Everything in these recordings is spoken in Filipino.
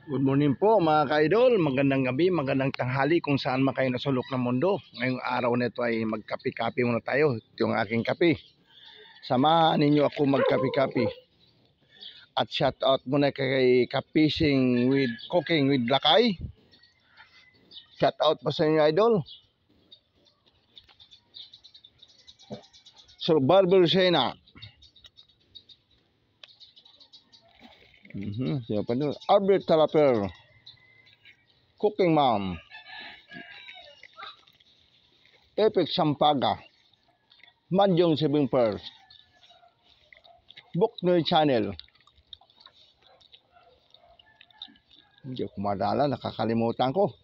Good morning po mga ka-idol, magandang gabi, magandang tanghali kung saan man kayo nasulok ng mundo. Ngayong araw na ito ay magkape-kape muna tayo. Ito yung aking kape. Samahan ninyo ako magkape-kape. At shout out muna kay Kapising with Cooking with Lakay. Shout out pa sa inyo idol. So Barber Sena. Siapa itu? Albert Talaper, Cooking Mom, Epic Sampaga, Manjong Sibing Pearl, Booknoy Channel. Hindi ako madala, nakakalimutan ko.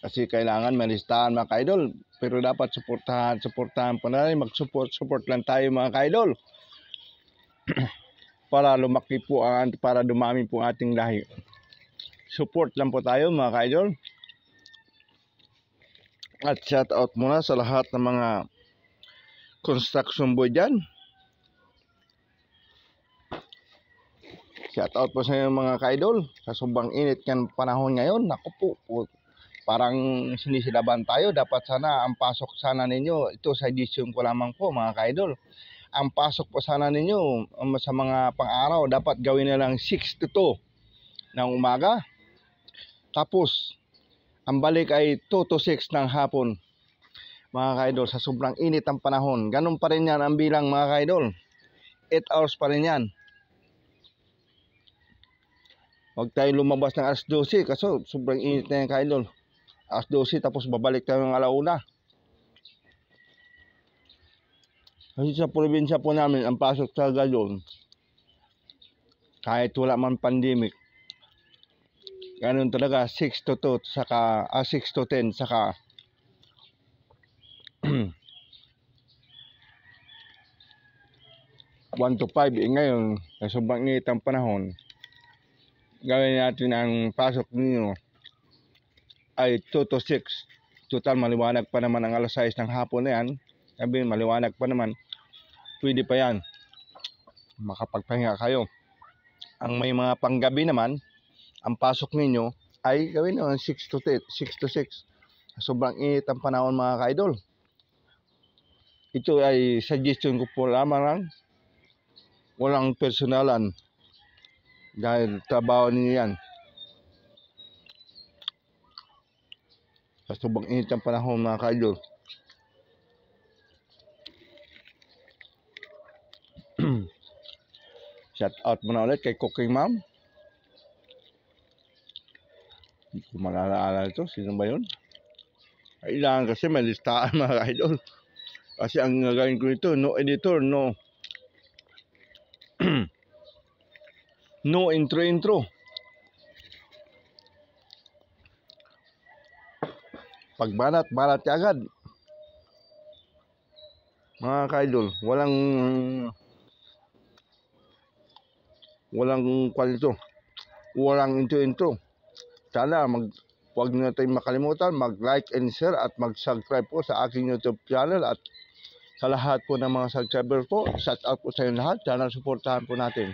Kasi kailangan malistahan mga ka-idol. Pero dapat suportahan po na rin. Mag-support lang tayo mga ka-idol. Para lumaki po, para dumami po ating lahi. Support lang po tayo mga ka-idol. At shout out muna sa lahat ng mga construction boy dyan. Shout out po sa inyo mga ka-idol. Sa sobrang init ng panahon ngayon, naku po, parang sinisilaban tayo. Dapat sana ang pasok sana ninyo, ito sa edition ko lamang po mga ka-idol. Ang pasok po sana ninyo sa mga pang-araw, dapat gawin na lang 6 to 2 ng umaga. Tapos, ang balik ay 2 to 6 ng hapon. Mga ka-idol, sa sobrang init ang panahon. Ganun pa rin yan ang bilang mga ka-idol. 8 hours pa rin yan. Huwag tayo lumabas ng alas 12 kasi sobrang init na yan ka-idol. Alas 12 tapos babalik tayo ng alauna. Kasi sa probinsya po namin, ang pasok talaga doon, kahit wala man pandemic, ganun talaga, 6 to 2, saka, 6 to 10, saka, 1 to 5. Ngayon, sa sobrang init ang panahon, gawin natin ang pasok ninyo ay 2 to 6. Total, maliwanag pa naman ang alas 6 ng hapon na yan. Sabi, maliwanag pa naman. Pwede pa yan. Makapagpahinga kayo. Ang may mga panggabi naman, ang pasok ninyo ay gawin nyo 6 to 6. Sobrang init ang panahon mga ka-idol. Ito ay suggestion ko po lamang lang. Walang personalan. Dahil trabaho ninyo yan. Sa sobrang init ang panahon mga ka-idol. Shout out muna ulit kay Cooking Mom. Hindi ko malalaala ito. Sino ba yun? Kailangan kasi may listahan mga idol. Kasi ang gagawin ko ito, no editor, no no intro. Pagbanat ka agad. Mga ka-idol, walang kwalito. Walang intro. Sana huwag nyo tayong makalimutan mag-like and share at mag-subscribe po sa aking YouTube channel at sa lahat po ng mga subscribers po. Shout out po sa inyo lahat. Sana suportahan po natin.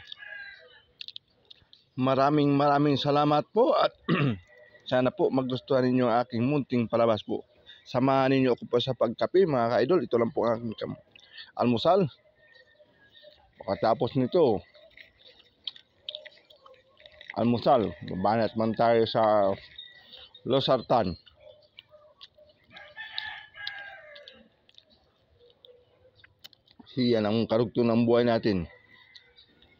Maraming salamat po at sana po magustuhan ninyo ang aking munting palabas po. Samahan ninyo ako po sa pagkape mga ka-idol. Ito lang po ang aking almusal. Pagkatapos nito, almusal, babanat man tayo sa Losartan. Yan ang karugtong ng buhay natin.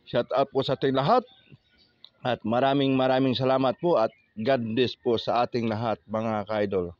Shout out po sa ating lahat at maraming salamat po at God bless po sa ating lahat mga ka-idol.